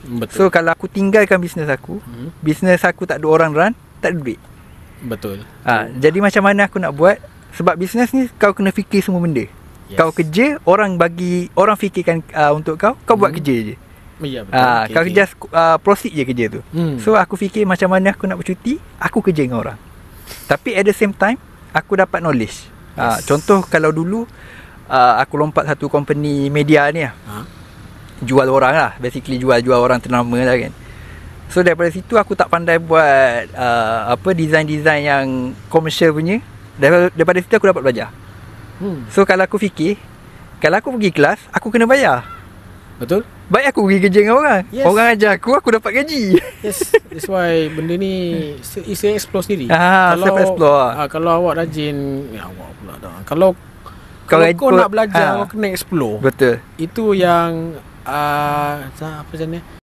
Betul. So kalau aku tinggalkan bisnes aku, bisnes aku tak ada orang run, tak ada duit. Betul. Jadi macam mana aku nak buat? Sebab bisnes ni kau kena fikir semua benda. Yes. Kau kerja, orang fikirkan untuk kau buat kerja je. Ya, betul. Kau just proceed je kerja tu. So aku fikir macam mana aku nak bercuti, aku kerja dengan orang. Tapi at the same time aku dapat knowledge. Yes. Contoh kalau dulu aku lompat satu company media ni lah. Jual orang lah, basically jual orang ternama lah kan. So daripada situ aku tak pandai buat design-design yang komersial punya. Daripada situ aku dapat belajar. So kalau aku fikir, kalau aku pergi kelas, aku kena bayar. Betul. Baik aku pergi kerja dengan orang. Yes. Orang ajar aku dapat gaji. Yes. That's why benda ni isi explore sendiri. Self-explore. Kalau awak rajin, awak pula dah. Kalau kau nak belajar, kau kena explore. Betul. Itu yang apa macam ni?